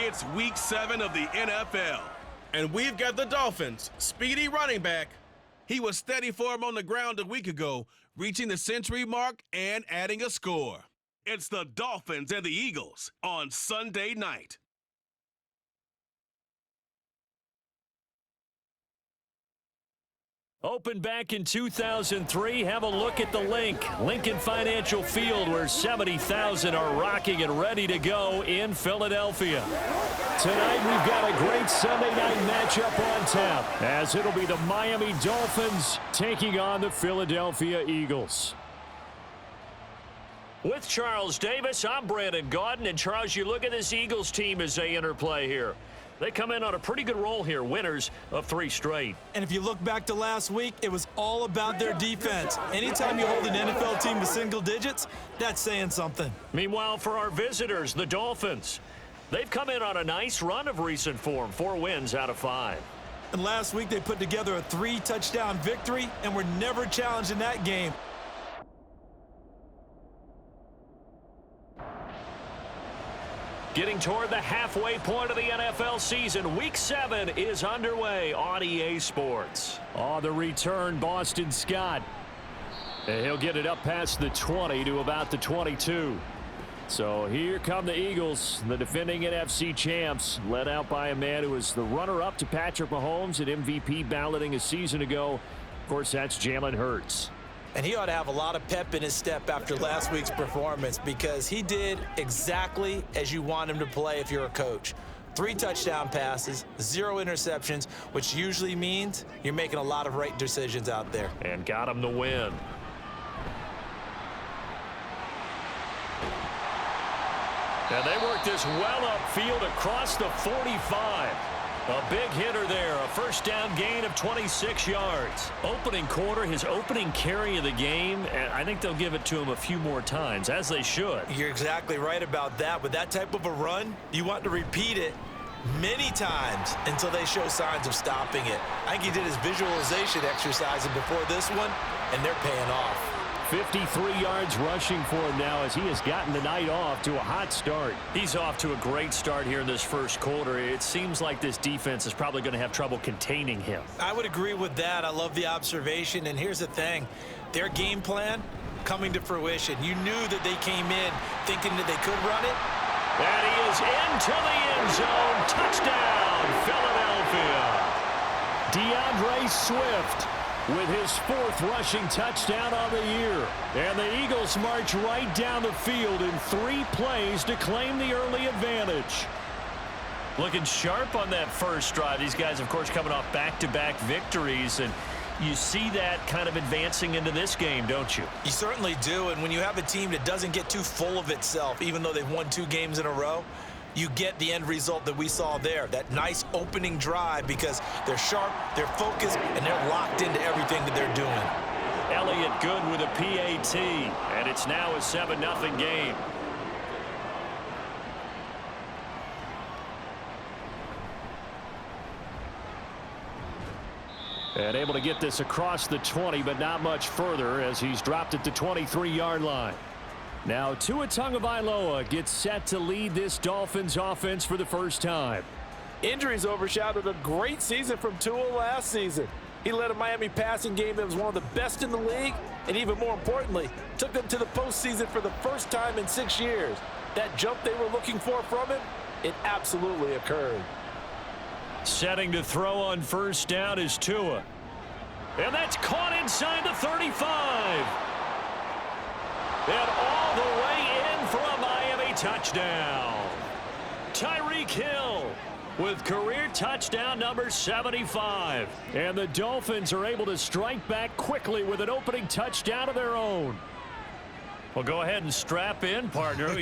It's Week 7 of the NFL. And we've got the Dolphins' speedy running back. He was steady for him on the ground a week ago, reaching the century mark and adding a score. It's the Dolphins and the Eagles on Sunday night. Opened back in 2003, have a look at the Lincoln Financial Field, where 70,000 are rocking and ready to go in Philadelphia. Tonight we've got a great Sunday night matchup on tap, as it'll be the Miami Dolphins taking on the Philadelphia Eagles. With Charles Davis, I'm Brandon Gaudin, and Charles, you look at this Eagles team as they interplay here. They come in on a pretty good roll here, winners of 3 straight. And if you look back to last week, it was all about their defense. Anytime you hold an NFL team to single digits, that's saying something. Meanwhile, for our visitors, the Dolphins, they've come in on a nice run of recent form, 4 wins out of 5. And last week they put together a 3-touchdown victory and were never challenged in that game. Getting toward the halfway point of the NFL season, Week 7 is underway on EA Sports. On the return, Boston Scott. And he'll get it up past the 20 to about the 22. So here come the Eagles, the defending NFC champs, led out by a man who was the runner-up to Patrick Mahomes at MVP balloting a season ago. Of course, that's Jalen Hurts. And he ought to have a lot of pep in his step after last week's performance, because he did exactly as you want him to play if you're a coach. 3 touchdown passes, 0 interceptions, which usually means you're making a lot of right decisions out there. And got him the win. And they work this well upfield across the 45. A big hitter there, a first down gain of 26 yards. Opening quarter, his opening carry of the game, and I think they'll give it to him a few more times, as they should. You're exactly right about that. With that type of a run, you want to repeat it many times until they show signs of stopping it. I think he did his visualization exercise before this one, and they're paying off. 53 yards rushing for him now as he has gotten the night off to a hot start. He's off to a great start here in this first quarter. It seems like this defense is probably going to have trouble containing him. I would agree with that. I love the observation. And here's the thing. Their game plan coming to fruition. You knew that they came in thinking that they could run it. And he is into the end zone. Touchdown, Philadelphia. DeAndre Swift with his 4th rushing touchdown on the year. And the Eagles march right down the field in 3 plays to claim the early advantage. Looking sharp on that first drive. These guys, of course, coming off back-to-back victories, and you see that kind of advancing into this game, don't you? You certainly do, and when you have a team that doesn't get too full of itself, even though they've won 2 games in a row, you get the end result that we saw there, that nice opening drive, because they're sharp, they're focused, and they're locked into everything that they're doing. Elliott good with a PAT, and it's now a 7-0 game. And able to get this across the 20, but not much further as he's dropped it to 23-yard line. Now Tua Tagovailoa gets set to lead this Dolphins offense for the first time. Injuries overshadowed a great season from Tua last season. He led a Miami passing game that was one of the best in the league, and even more importantly, took them to the postseason for the first time in 6 years. That jump they were looking for from him, it absolutely occurred. Setting to throw on first down is Tua. And that's caught inside the 35. And all the way in for a Miami touchdown. Tyreek Hill with career touchdown number 75. And the Dolphins are able to strike back quickly with an opening touchdown of their own. Well, go ahead and strap in, partner.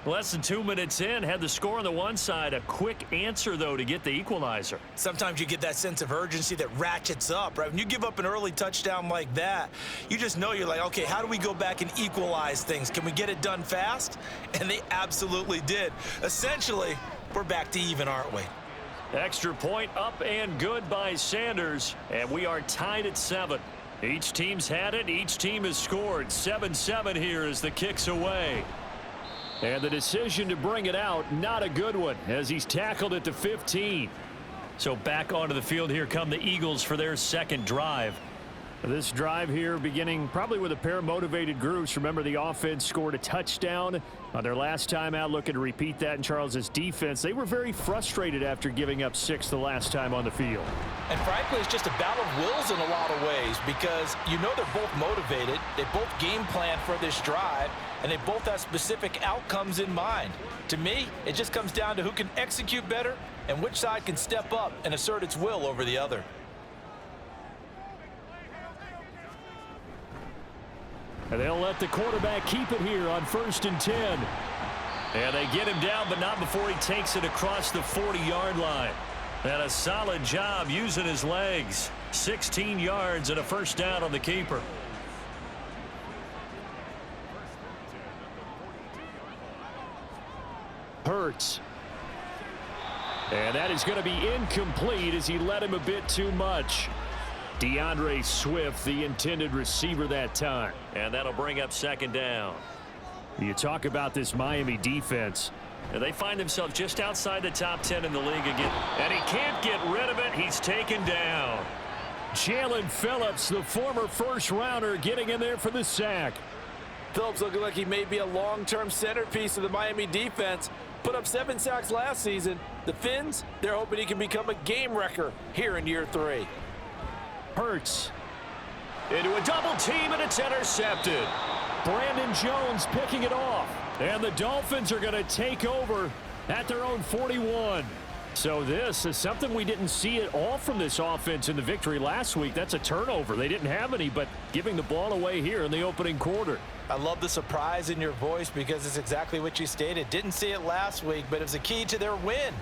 Less than 2 minutes in, had the score on the one side. A quick answer, though, to get the equalizer. Sometimes you get that sense of urgency that ratchets up, right? When you give up an early touchdown like that, you just know you're like, okay, how do we go back and equalize things? Can we get it done fast? And they absolutely did. Essentially, we're back to even, aren't we? Extra point up and good by Sanders, and we are tied at 7. Each team's had it. Each team has scored. 7-7 here as the kick's away. And the decision to bring it out, not a good one, as he's tackled at the 15. So back onto the field here come the Eagles for their second drive. This drive here beginning probably with a pair of motivated groups. Remember, the offense scored a touchdown on their last time out, looking to repeat that in Charles's defense. They were very frustrated after giving up 6 the last time on the field. And frankly, it's just a battle of wills in a lot of ways because you know they're both motivated. They both game plan for this drive, and they both have specific outcomes in mind. To me, it just comes down to who can execute better and which side can step up and assert its will over the other. And they'll let the quarterback keep it here on 1st and 10. And they get him down, but not before he takes it across the 40-yard line. And a solid job using his legs. 16 yards and a first down on the keeper. Hurts. And that is going to be incomplete as he led him a bit too much. DeAndre Swift, the intended receiver that time. And that'll bring up 2nd down. You talk about this Miami defense. And they find themselves just outside the top 10 in the league again. And he can't get rid of it. He's taken down. Jalen Phillips, the former first-rounder, getting in there for the sack. Phillips looking like he may be a long-term centerpiece of the Miami defense. Put up 7 sacks last season. The Fins, they're hoping he can become a game wrecker here in year 3. Hurts into a double team, and it's intercepted. Brandon Jones picking it off. And the Dolphins are going to take over at their own 41. So this is something we didn't see at all from this offense in the victory last week. That's a turnover. They didn't have any, but giving the ball away here in the opening quarter. I love the surprise in your voice because it's exactly what you stated. Didn't see it last week, but it was a key to their win.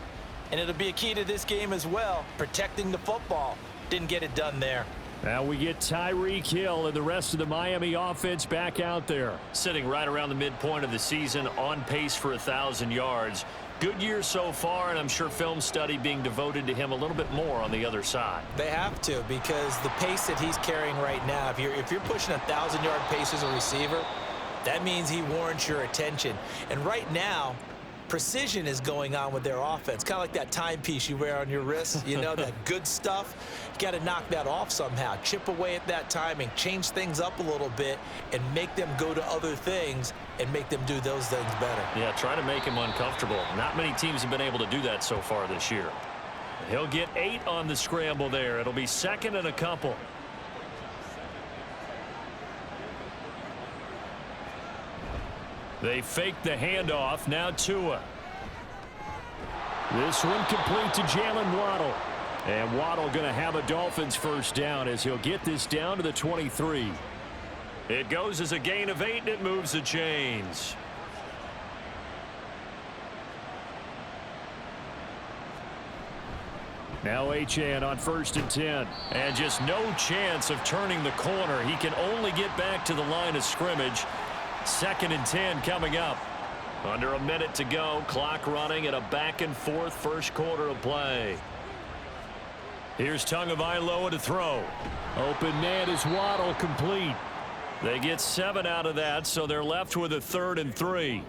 And it'll be a key to this game as well, protecting the football. Didn't get it done there. Now we get Tyreek Hill and the rest of the Miami offense back out there. Sitting right around the midpoint of the season, on pace for 1,000 yards. Good year so far, and I'm sure film study being devoted to him a little bit more on the other side. They have to, because the pace that he's carrying right now, if you're pushing 1,000-yard pace as a receiver, that means he warrants your attention. And right now, precision is going on with their offense. Kind of like that timepiece you wear on your wrist, you know, that good stuff. You got to knock that off somehow. Chip away at that timing, change things up a little bit, and make them go to other things and make them do those things better. Yeah, try to make him uncomfortable. Not many teams have been able to do that so far this year. He'll get 8 on the scramble there. It'll be 2nd and a couple. They fake the handoff. Now Tua. This one complete to Jalen Waddle. And Waddle going to have a Dolphins first down as he'll get this down to the 23. It goes as a gain of 8, and it moves the chains. Now Achane on 1st and 10. And just no chance of turning the corner. He can only get back to the line of scrimmage. 2nd and 10 coming up. Under a minute to go. Clock running at a back-and-forth first quarter of play. Here's Tagovailoa to throw. Open man is Waddle, complete. They get 7 out of that, so they're left with a 3rd and 3.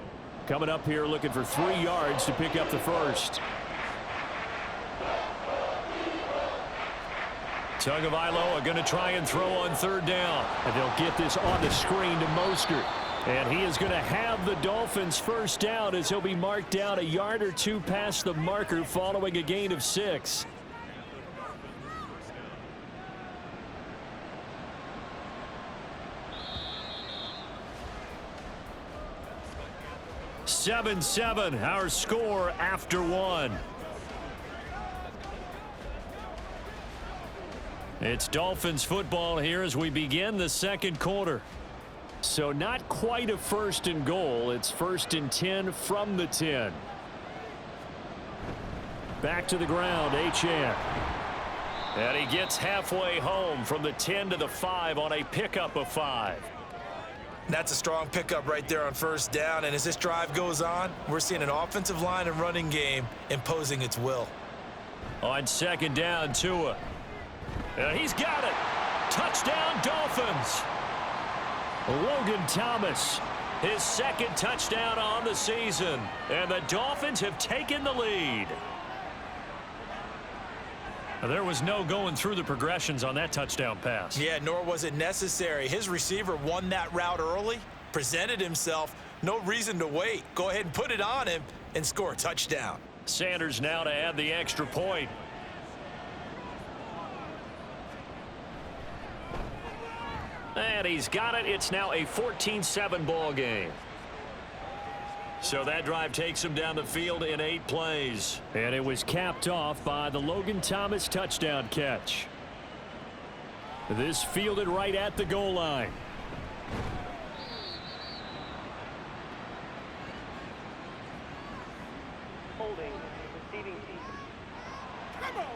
Coming up here looking for 3 yards to pick up the first. Tagovailoa going to try and throw on 3rd down. And they'll get this on the screen to Mostert. And he is going to have the Dolphins first down as he'll be marked down a yard or 2 past the marker following a gain of 6. "7-7, our score after 1. It's Dolphins football here as we begin the second quarter. So not quite a 1st and goal. It's 1st and 10 from the 10. Back to the ground, Achane. And he gets halfway home from the 10 to the 5 on a pickup of 5. That's a strong pickup right there on 1st down. And as this drive goes on, we're seeing an offensive line and running game imposing its will. On 2nd down, Tua. And he's got it. Touchdown, Dolphins. Logan Thomas his second touchdown on the season. And the Dolphins have taken the lead. There was no going through the progressions on that touchdown pass. Yeah, nor was it necessary. His receiver won that route early, presented himself. No reason to wait. Go ahead and put it on him and score a touchdown. Sanders now to add the extra point. And he's got it. It's now a 14-7 ball game. So that drive takes him down the field in 8 plays. And it was capped off by the Logan Thomas touchdown catch. This fielded right at the goal line. Holding, receiving team. Come on, man.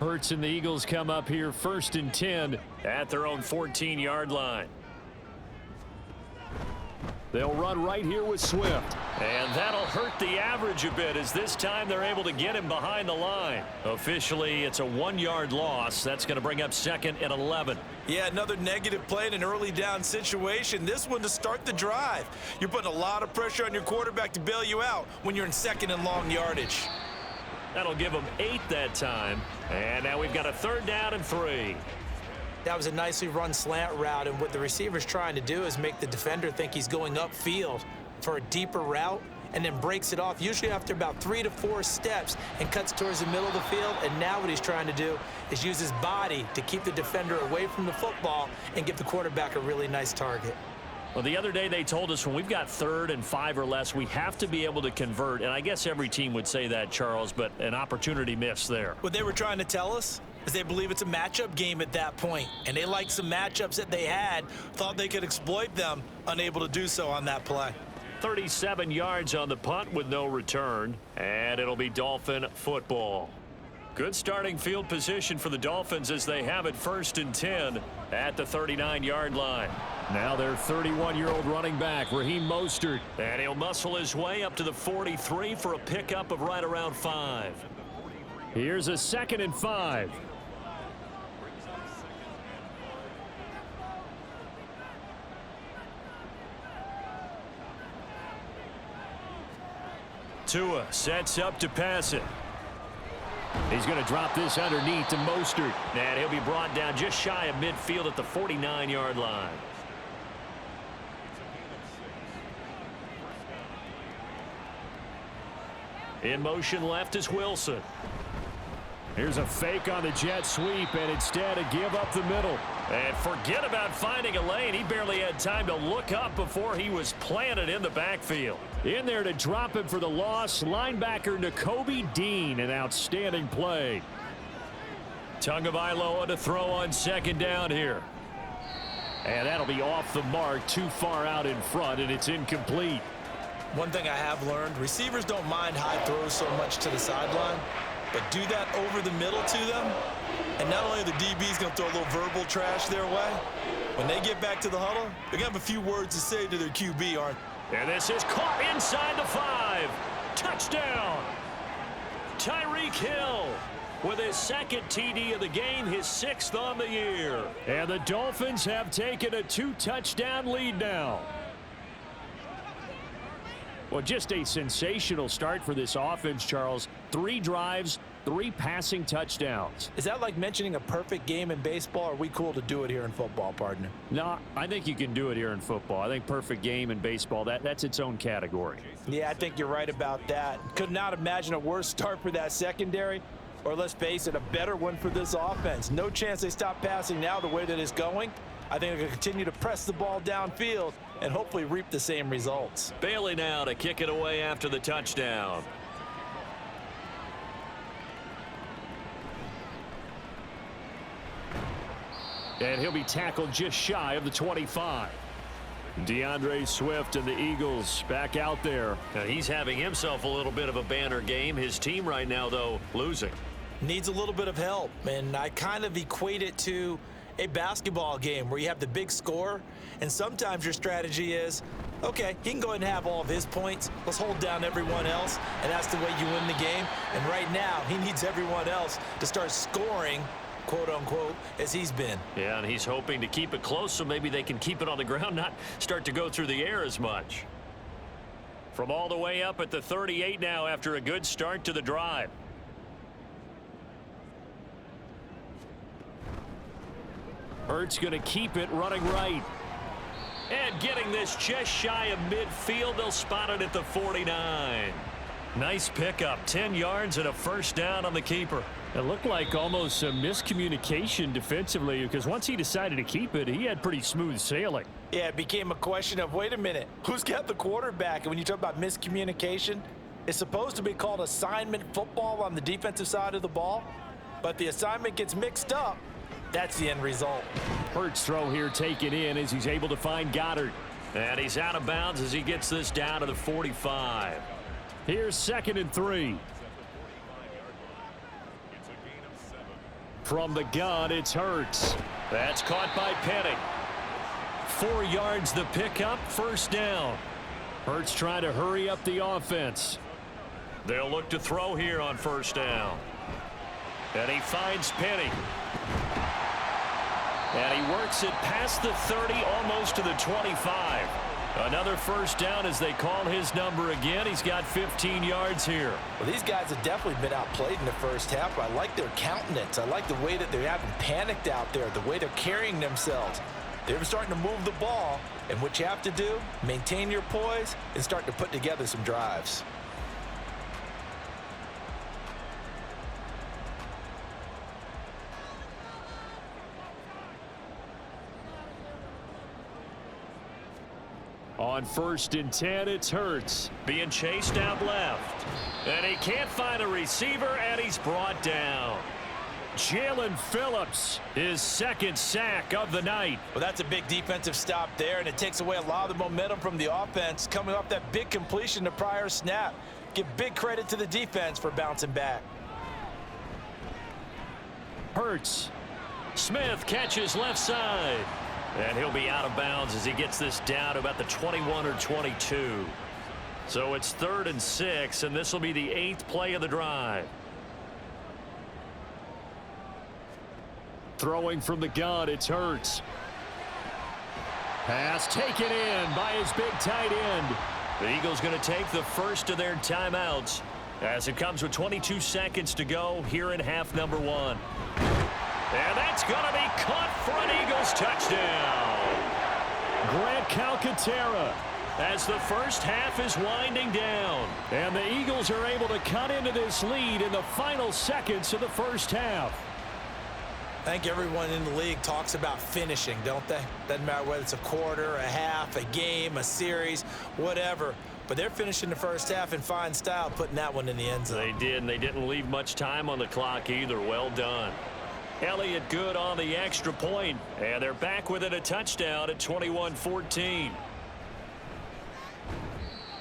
Hurts and the Eagles come up here 1st and 10 at their own 14-yard line. They'll run right here with Swift. And that'll hurt the average a bit as this time they're able to get him behind the line. Officially, it's a 1-yard loss. That's going to bring up 2nd and 11. Yeah, another negative play in an early down situation. This one to start the drive. You're putting a lot of pressure on your quarterback to bail you out when you're in 2nd and long yardage. That'll give them 8 that time. And now we've got a 3rd down and 3. That was a nicely run slant route, and what the receiver's trying to do is make the defender think he's going upfield for a deeper route and then breaks it off, usually after about 3 to 4 steps, and cuts towards the middle of the field. And now what he's trying to do is use his body to keep the defender away from the football and give the quarterback a really nice target. Well, the other day they told us when we've got 3rd and 5 or less, we have to be able to convert. And I guess every team would say that, Charles, but an opportunity missed there. What they were trying to tell us is they believe it's a matchup game at that point, and they liked some matchups that they had, thought they could exploit them, unable to do so on that play. 37 yards on the punt with no return, and it'll be Dolphin football. Good starting field position for the Dolphins as they have it 1st and 10 at the 39-yard line. Now their 31-year-old running back, Raheem Mostert, and he'll muscle his way up to the 43 for a pickup of right around 5. Here's a 2nd and 5. Tua sets up to pass it. He's going to drop this underneath to Mostert. And he'll be brought down just shy of midfield at the 49-yard line. In motion left is Wilson. Here's a fake on the jet sweep, and instead a give up the middle. And forget about finding a lane. He barely had time to look up before he was planted in the backfield. In there to drop him for the loss, linebacker Nakobe Dean, an outstanding play. Tagovailoa to throw on 2nd down here. And that'll be off the mark, too far out in front, and it's incomplete. One thing I have learned, receivers don't mind high throws so much to the sideline, but do that over the middle to them, and not only are the DBs going to throw a little verbal trash their way, when they get back to the huddle, they're going to have a few words to say to their QB, aren't they? And this is caught inside the 5. Touchdown! Tyreek Hill with his 2nd TD of the game, his 6th on the year. And the Dolphins have taken a 2-touchdown lead now. Well, just a sensational start for this offense, Charles. 3 drives, 3 passing touchdowns. Is that like mentioning a perfect game in baseball, or are we cool to do it here in football, partner? No, I think you can do it here in football. I think perfect game in baseball, that's its own category. Yeah, I think you're right about that. Could not imagine a worse start for that secondary, or let's face it, a better one for this offense. No chance they stop passing now the way that it's going. I think they're going to continue to press the ball downfield and hopefully reap the same results. Bailey now to kick it away after the touchdown. And he'll be tackled just shy of the 25. DeAndre Swift and the Eagles back out there. Now he's having himself a little bit of a banner game. His team right now, though, losing. Needs a little bit of help, and I kind of equate it to a basketball game where you have the big score, and sometimes your strategy is, okay, he can go ahead and have all of his points. Let's hold down everyone else, and that's the way you win the game. And right now, he needs everyone else to start scoring quote-unquote, as he's been. Yeah, and he's hoping to keep it close so maybe they can keep it on the ground, not start to go through the air as much. From all the way up at the 38 now after a good start to the drive. Hurts going to keep it running right. And getting this just shy of midfield. They'll spot it at the 49. Nice pickup. 10 yards and a first down on the keeper. It looked like almost a miscommunication defensively because once he decided to keep it, he had pretty smooth sailing. Yeah, it became a question of, wait a minute, who's got the quarterback? And when you talk about miscommunication, it's supposed to be called assignment football on the defensive side of the ball. But the assignment gets mixed up. That's the end result. Hurts throw here taken in as he's able to find Goddard. And he's out of bounds as he gets this down to the 45. Here's 2nd and 3. From the gun, it's Hurts. That's caught by Penning. 4 yards the pickup, first down. Hurts trying to hurry up the offense. They'll look to throw here on first down. And he finds Penning. And he works it past the 30, almost to the 25. Another first down as they call his number again. He's got 15 yards here. Well, these guys have definitely been outplayed in the first half. I like their countenance. I like the way that they haven't panicked out there, the way they're carrying themselves. They're starting to move the ball, and what you have to do, maintain your poise and start to put together some drives. On 1st and 10, it's Hurts. Being chased out left. And he can't find a receiver, and he's brought down. Jalen Phillips, his 2nd sack of the night. Well, that's a big defensive stop there, and it takes away a lot of the momentum from the offense coming off that big completion the prior snap. Give big credit to the defense for bouncing back. Hurts. Smith catches left side. And he'll be out of bounds as he gets this down to about the 21 or 22. So it's 3rd and 6, and this will be the 8th play of the drive. Throwing from the gun, it's Hurts. Pass taken in by his big tight end. The Eagles going to take the first of their timeouts as it comes with 22 seconds to go here in half number 1. And that's going to be caught for an Eagles touchdown. Grant Calcaterra as the first half is winding down. And the Eagles are able to cut into this lead in the final seconds of the first half. I think everyone in the league talks about finishing, don't they? Doesn't matter whether it's a quarter, a half, a game, a series, whatever. But they're finishing the first half in fine style, putting that one in the end zone. They did, and they didn't leave much time on the clock either. Well done. Elliott good on the extra point, and they're back within a touchdown at 21-14.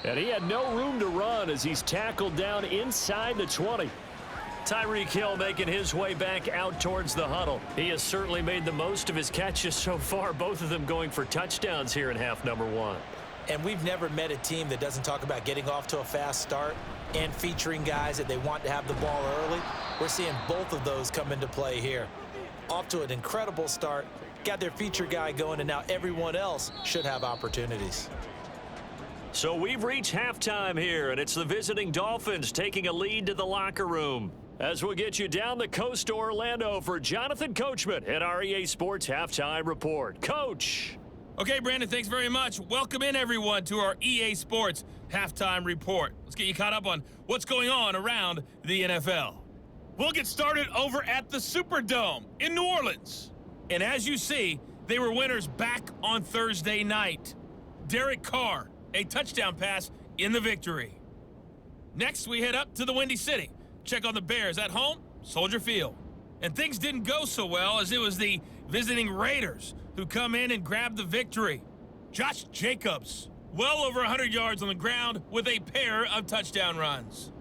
And he had no room to run as he's tackled down inside the 20. Tyreek Hill making his way back out towards the huddle. He has certainly made the most of his catches so far, both of them going for touchdowns here in half number 1. And we've never met a team that doesn't talk about getting off to a fast start and featuring guys that they want to have the ball early. We're seeing both of those come into play here. Off to an incredible start, got their feature guy going, and now everyone else should have opportunities. So we've reached halftime here, and it's the visiting Dolphins taking a lead to the locker room. As we'll get you down the coast to Orlando for Jonathan Coachman at our EA Sports Halftime Report. Coach. Okay, Brandon, thanks very much. Welcome in, everyone, to our EA Sports Halftime Report. Let's get you caught up on what's going on around the NFL. We'll get started over at the Superdome in New Orleans. And as you see, they were winners back on Thursday night. Derek Carr, a touchdown pass in the victory. Next, we head up to the Windy City. Check on the Bears at home, Soldier Field. And things didn't go so well as it was the visiting Raiders who come in and grab the victory. Josh Jacobs, well over 100 yards on the ground with a pair of touchdown runs.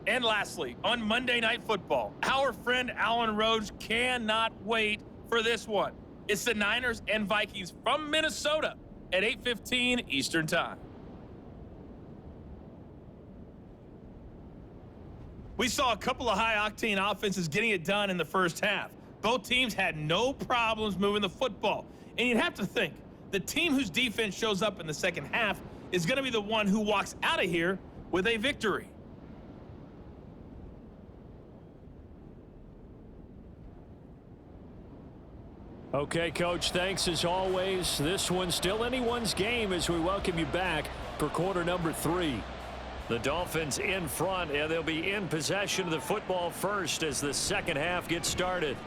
And lastly, on Monday Night Football, our friend Alan Rhodes cannot wait for this one. It's the Niners and Vikings from Minnesota at 8:15 Eastern Time. We saw a couple of high-octane offenses getting it done in the first half. Both teams had no problems moving the football. And you'd have to think, the team whose defense shows up in the second half is going to be the one who walks out of here with a victory. Okay, Coach, thanks as always. This one's still anyone's game as we welcome you back for quarter number 3. The Dolphins in front, and they'll be in possession of the football first as the second half gets started.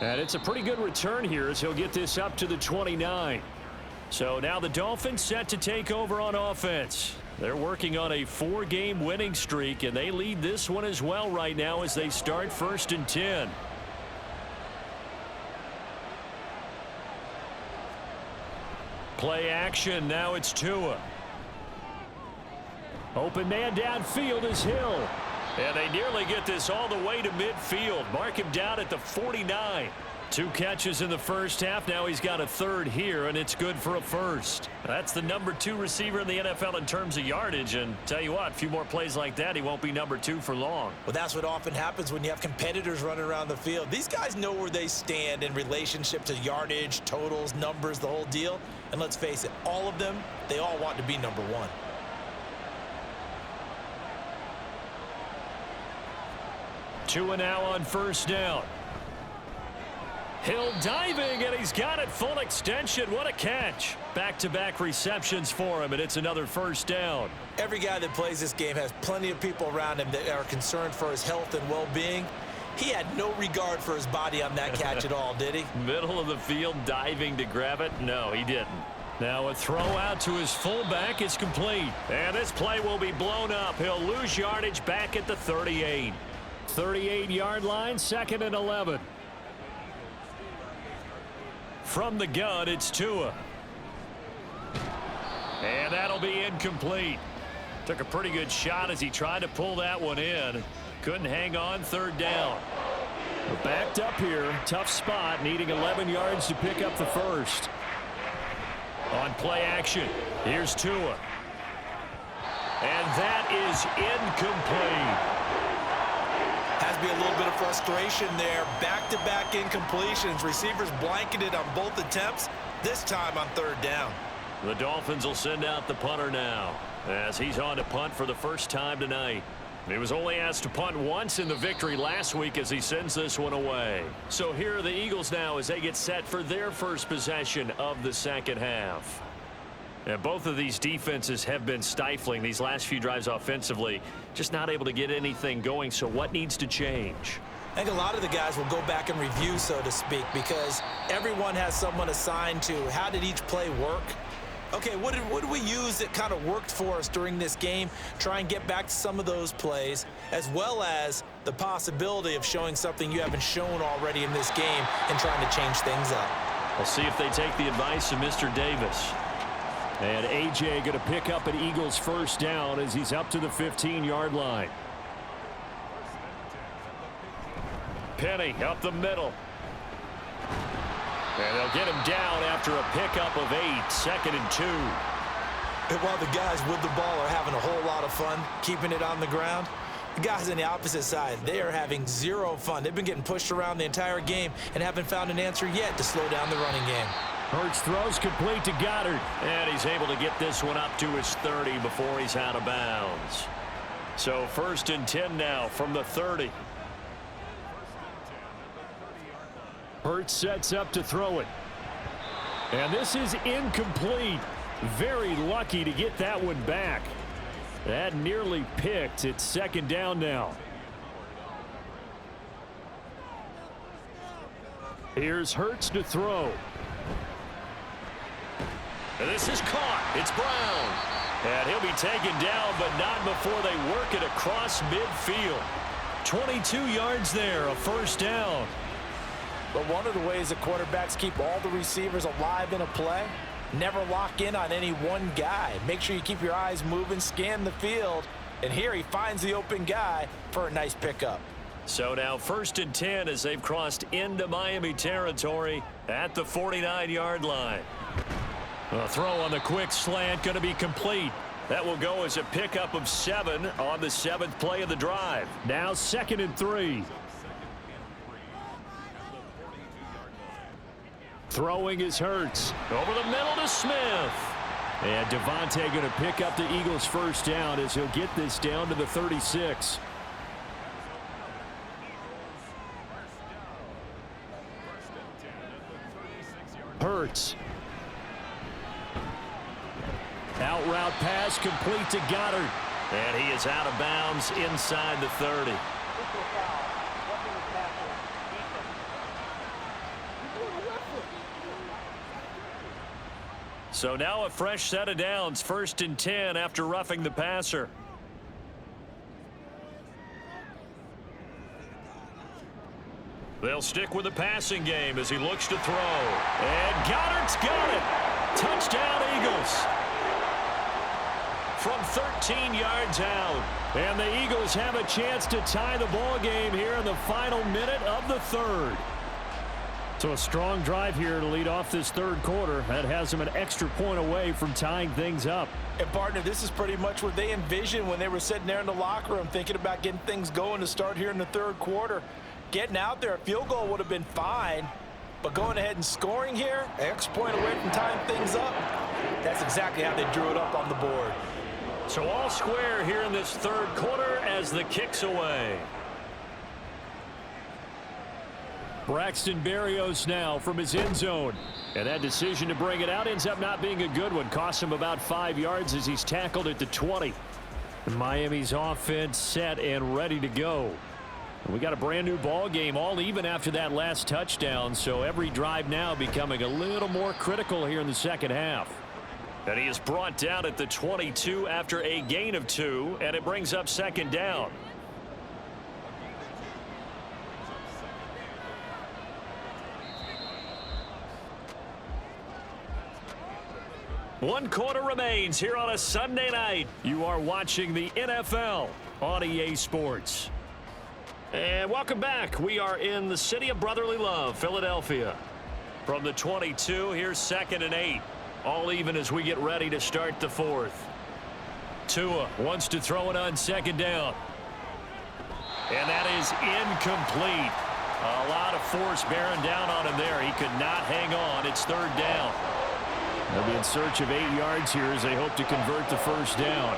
And it's a pretty good return here as he'll get this up to the 29. So now the Dolphins set to take over on offense. They're working on a 4-game winning streak, and they lead this one as well right now as they start 1st and 10. Play action. Now it's Tua. Open man downfield is Hill. And they nearly get this all the way to midfield. Mark him down at the 49. 2 catches in the first half. Now he's got a 3rd here, and it's good for a 1st. That's the number 2 receiver in the NFL in terms of yardage. And tell you what, a few more plays like that, he won't be number 2 for long. Well, that's what often happens when you have competitors running around the field. These guys know where they stand in relationship to yardage, totals, numbers, the whole deal. And let's face it, all of them, they all want to be number 1. Tua now on 1st down. Hill diving, and he's got it full extension. What a catch. Back-to-back receptions for him, and it's another 1st down. Every guy that plays this game has plenty of people around him that are concerned for his health and well-being. He had no regard for his body on that catch at all, did he? Middle of the field, diving to grab it? No, he didn't. Now a throw out to his fullback is complete. And this play will be blown up. He'll lose yardage back at the 38. 38-yard line, 2nd and 11. From the gun, it's Tua. And that'll be incomplete. Took a pretty good shot as he tried to pull that one in. Couldn't hang on, 3rd down. We're backed up here. Tough spot, needing 11 yards to pick up the 1st. On play action, here's Tua. And that is incomplete. Has to be a little bit of frustration there. Back-to-back incompletions. Receivers blanketed on both attempts, this time on 3rd down. The Dolphins will send out the punter now as he's on to punt for the first time tonight. He was only asked to punt once in the victory last week as he sends this one away. So here are the Eagles now as they get set for their first possession of the second half. And both of these defenses have been stifling these last few drives offensively. Just not able to get anything going. So what needs to change? I think a lot of the guys will go back and review, so to speak, because everyone has someone assigned to how did each play work. Okay, what did we use that kind of worked for us during this game? Try and get back to some of those plays, as well as the possibility of showing something you haven't shown already in this game and trying to change things up. We'll see if they take the advice of Mr. Davis. And A.J. going to pick up an Eagles 1st down as he's up to the 15-yard line. Penny up the middle. And they'll get him down after a pickup of 8, 2nd and 2. And while the guys with the ball are having a whole lot of fun keeping it on the ground, the guys on the opposite side, they are having zero fun. They've been getting pushed around the entire game and haven't found an answer yet to slow down the running game. Hurts throws complete to Goddard. And he's able to get this one up to his 30 before he's out of bounds. So 1st and 10 now from the 30. Hurts sets up to throw it. And this is incomplete. Very lucky to get that one back. That nearly picked. It's 2nd down now. Here's Hurts to throw. And this is caught. It's Brown. And he'll be taken down, but not before they work it across midfield. 22 yards there, a 1st down. But one of the ways that quarterbacks keep all the receivers alive in a play, never lock in on any one guy. Make sure you keep your eyes moving, scan the field, and here he finds the open guy for a nice pickup. So now 1st and 10 as they've crossed into Miami territory at the 49-yard line. A throw on the quick slant going to be complete. That will go as a pickup of 7 on the 7th play of the drive. Now 2nd and 3. Throwing is Hurts. Over the middle to Smith. And Devontae going to pick up the Eagles' first down as he'll get this down to the 36. Hurts. Out route pass complete to Goddard. And he is out of bounds inside the 30. So now a fresh set of downs, 1st and 10 after roughing the passer. They'll stick with the passing game as he looks to throw. And Goddard's got it. Touchdown, Eagles. From 13 yards out. And the Eagles have a chance to tie the ball game here in the final minute of the third. So a strong drive here to lead off this third quarter. That has them an extra point away from tying things up. And, partner, this is pretty much what they envisioned when they were sitting there in the locker room thinking about getting things going to start here in the third quarter. Getting out there, a field goal would have been fine. But going ahead and scoring here, an extra point away from tying things up, that's exactly how they drew it up on the board. So all square here in this third quarter as the kick's away. Braxton Berrios now from his end zone. And that decision to bring it out ends up not being a good one. Costs him about 5 yards as he's tackled at the 20. Miami's offense set and ready to go. And we got a brand new ball game, all even after that last touchdown. So every drive now becoming a little more critical here in the second half. And he is brought down at the 22 after a gain of 2. And it brings up 2nd down. One quarter remains here on a Sunday night. You are watching the NFL on EA Sports. And welcome back. We are in the city of brotherly love, Philadelphia. From the 22, here's 2nd and 8. All even as we get ready to start the fourth. Tua wants to throw it on 2nd down. And that is incomplete. A lot of force bearing down on him there. He could not hang on. It's 3rd down. They'll be in search of 8 yards here as they hope to convert the first down.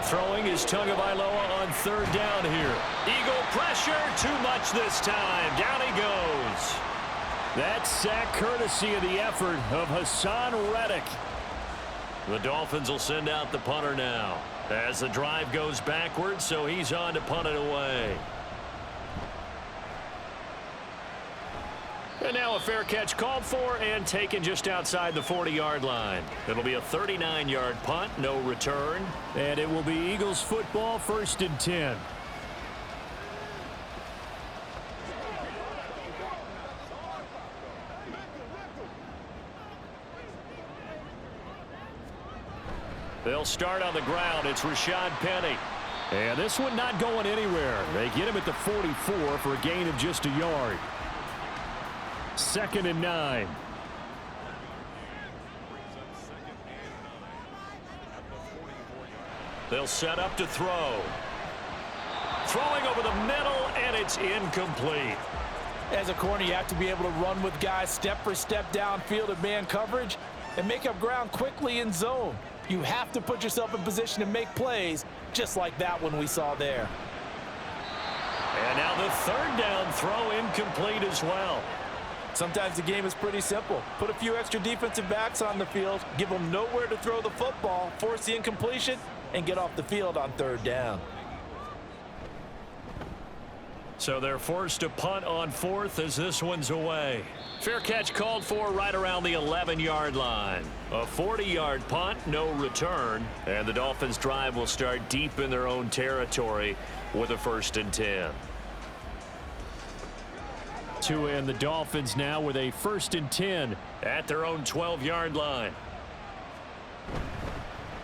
Throwing is Tagovailoa on 3rd down here. Eagle pressure, too much this time. Down he goes. That sack courtesy of the effort of Hassan Reddick. The Dolphins will send out the punter now as the drive goes backwards, so he's on to punt it away. And now a fair catch called for and taken just outside the 40-yard line. It'll be a 39-yard punt, no return. And it will be Eagles football, 1st and 10. They'll start on the ground. It's Rashad Penny. And this one not going anywhere. They get him at the 44 for a gain of just a yard. 2nd and 9. They'll set up to throw. Throwing over the middle, and it's incomplete. As a corner, you have to be able to run with guys step for step downfield in man coverage and make up ground quickly in zone. You have to put yourself in position to make plays, just like that one we saw there. And now the 3rd down throw incomplete as well. Sometimes the game is pretty simple. Put a few extra defensive backs on the field, give them nowhere to throw the football, force the incompletion, and get off the field on 3rd down. So they're forced to punt on 4th as this one's away. Fair catch called for right around the 11-yard line. A 40-yard punt, no return. And the Dolphins' drive will start deep in their own territory with a 1st and 10. Tua and the Dolphins now with a 1st and 10 at their own 12-yard line.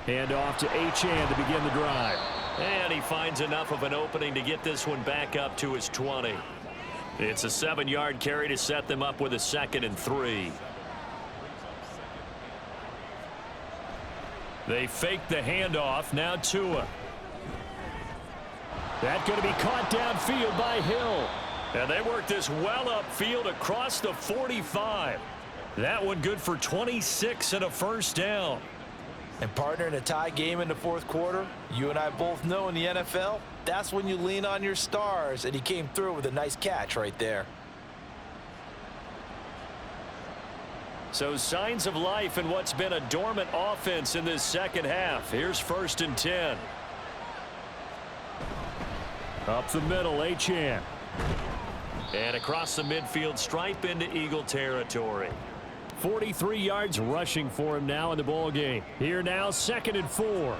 And off to Achane to begin the drive. And he finds enough of an opening to get this one back up to his 20. It's a 7-yard carry to set them up with a 2nd and 3. They fake the handoff. Now Tua. That going to be caught downfield by Hill. And they work this well upfield across the 45. That one good for 26 and a first down. And partner, in a tie game in the fourth quarter, you and I both know in the NFL, that's when you lean on your stars, and he came through with a nice catch right there. So signs of life in what's been a dormant offense in this second half. Here's 1st and 10. Up the middle, Achane. And across the midfield stripe into Eagle territory. 43 yards rushing for him now in the ball game. Here now, 2nd and 4.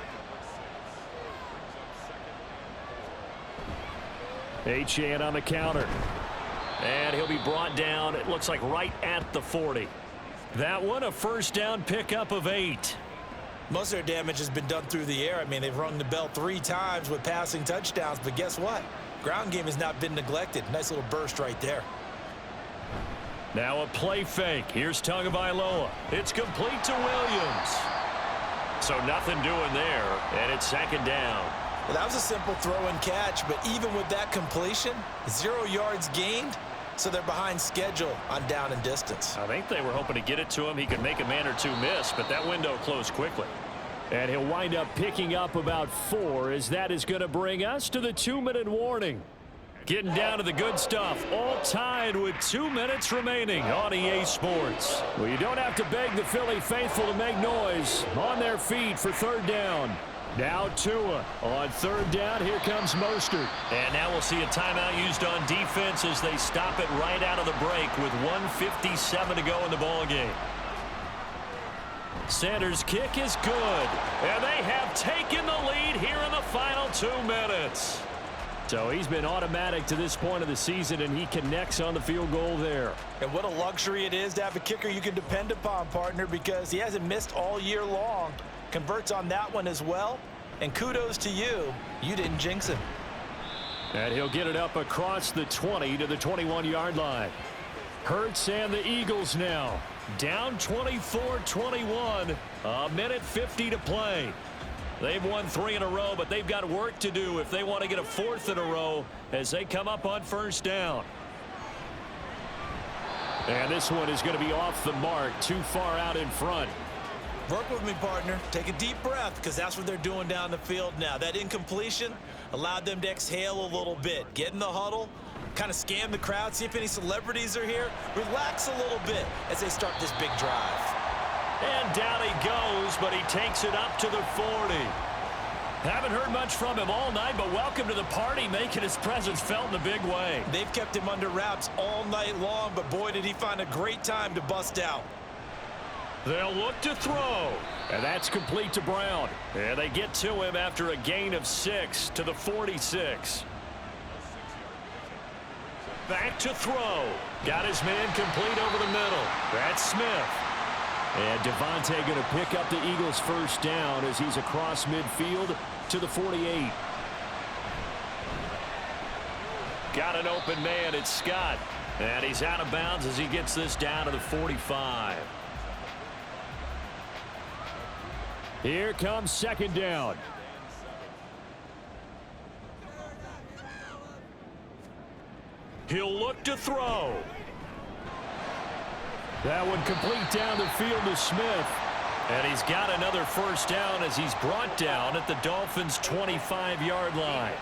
Achane on the counter. And he'll be brought down, it looks like right at the 40. That one a first down pickup of 8. Most of their damage has been done through the air. I mean, they've rung the bell 3 times with passing touchdowns, but guess what? Ground game has not been neglected. Nice little burst right there. Now a play fake. Here's Tagovailoa. It's complete to Williams. So nothing doing there, and it's 2nd down. Well, that was a simple throw and catch, but even with that completion, 0 yards gained, so they're behind schedule on down and distance. I think they were hoping to get it to him. He could make a man or two miss, but that window closed quickly. And he'll wind up picking up about 4, as that is going to bring us to the 2-minute warning. Getting down to the good stuff, all tied with 2 minutes remaining on EA Sports. Well, you don't have to beg the Philly faithful to make noise. On their feet for 3rd down. Now Tua on 3rd down. Here comes Mostert. And now we'll see a timeout used on defense as they stop it right out of the break with 1:57 to go in the ball game. Sanders' kick is good. And they have taken the lead here in the final 2 minutes. So he's been automatic to this point of the season, and he connects on the field goal there. And what a luxury it is to have a kicker you can depend upon, partner, because he hasn't missed all year long. Converts on that one as well. And kudos to you. You didn't jinx him. And he'll get it up across the 20 to the 21-yard line. Hurts and the Eagles now. Down 24-21. A minute 50 to play. They've won 3 in a row, but they've got work to do if they want to get a 4th in a row as they come up on 1st down. And this one is going to be off the mark, too far out in front. Work with me, partner. Take a deep breath, because that's what they're doing down the field now. That incompletion allowed them to exhale a little bit. Get in the huddle, kind of scan the crowd, see if any celebrities are here. Relax a little bit as they start this big drive. And down he goes, but he takes it up to the 40. Haven't heard much from him all night, but welcome to the party, making his presence felt in a big way. They've kept him under wraps all night long, but boy, did he find a great time to bust out. They'll look to throw, and that's complete to Brown. And they get to him after a gain of 6 to the 46. Back to throw. Got his man complete over the middle. That's Smith. And Devontae going to pick up the Eagles' first down as he's across midfield to the 48. Got an open man. It's Scott. And he's out of bounds as he gets this down to the 45. Here comes 2nd down. He'll look to throw. That one complete down the field to Smith. And he's got another first down as he's brought down at the Dolphins' 25-yard line.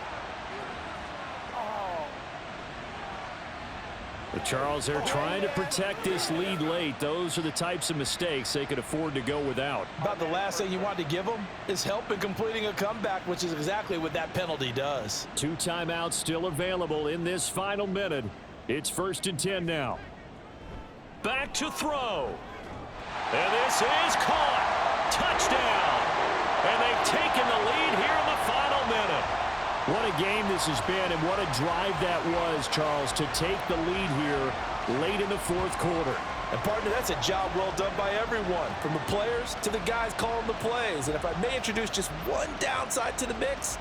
But Charles, they're trying to protect this lead late. Those are the types of mistakes they could afford to go without. About the last thing you want to give them is help in completing a comeback, which is exactly what that penalty does. 2 timeouts still available in this final minute. It's 1st and 10 now. Back to throw. And this is caught. Touchdown. And they've taken the lead here in the final minute. What a game this has been, and what a drive that was, Charles, to take the lead here late in the fourth quarter. And, partner, that's a job well done by everyone, from the players to the guys calling the plays. And if I may introduce just one downside to the mix,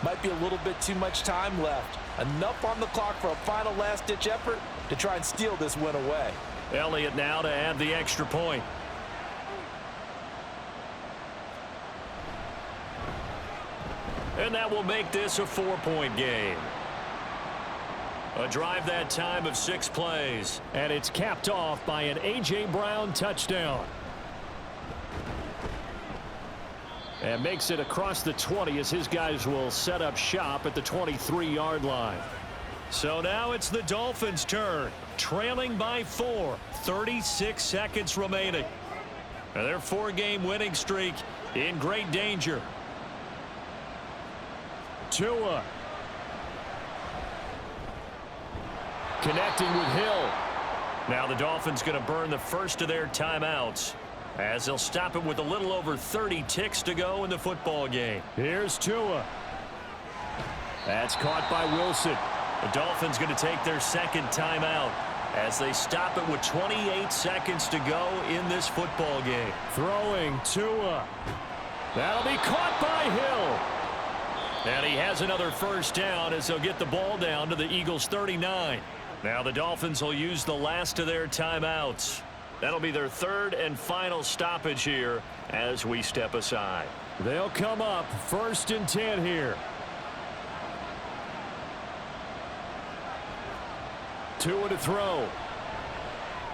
might be a little bit too much time left. Enough on the clock for a final last-ditch effort to try and steal this win away. Elliott now to add the extra point. And that will make this a 4-point game. A drive that time of 6 plays. And it's capped off by an A.J. Brown touchdown. And makes it across the 20 as his guys will set up shop at the 23-yard line. So now it's the Dolphins' turn, trailing by 4, 36 seconds remaining. And their 4-game winning streak in great danger. Tua. Connecting with Hill. Now the Dolphins going to burn the first of their timeouts as they'll stop it with a little over 30 ticks to go in the football game. Here's Tua. That's caught by Wilson. The Dolphins going to take their second timeout as they stop it with 28 seconds to go in this football game. Throwing Tua. That'll be caught by Hill. And he has another first down as they'll get the ball down to the Eagles' 39. Now the Dolphins will use the last of their timeouts. That'll be their third and final stoppage here as we step aside. They'll come up 1st and 10 here. Tua to throw.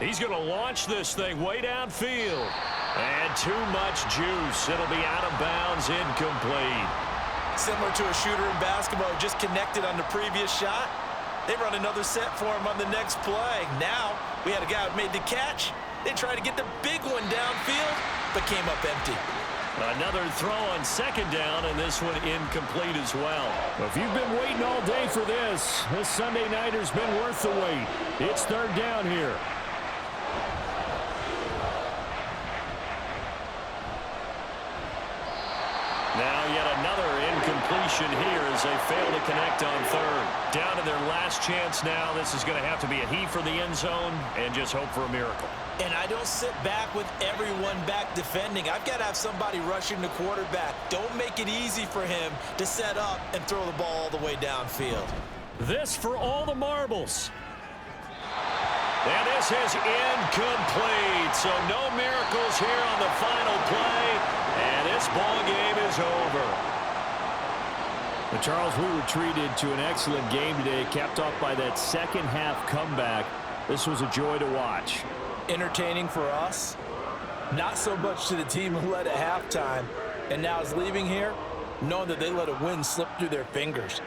He's going to launch this thing way downfield. And too much juice. It'll be out of bounds, incomplete. Similar to a shooter in basketball who just connected on the previous shot. They run another set for him on the next play. Now, we had a guy who made the catch. They tried to get the big one downfield, but came up empty. Another throw on second down, and this one incomplete as well. If you've been waiting all day for this Sunday nighter's been worth the wait. It's 3rd down here. Now yet another incompletion here as they fail to connect on 3rd. Down to their last chance now. This is going to have to be a heave for the end zone and just hope for a miracle. And I don't sit back with everyone back defending. I've got to have somebody rushing the quarterback. Don't make it easy for him to set up and throw the ball all the way downfield. This for all the marbles. And this is incomplete. So no miracles here on the final play. And this ball game is over. But Charles, we were treated to an excellent game today, capped off by that second half comeback. This was a joy to watch. Entertaining for us. Not so much to the team who led at halftime and now is leaving here knowing that they let a win slip through their fingers.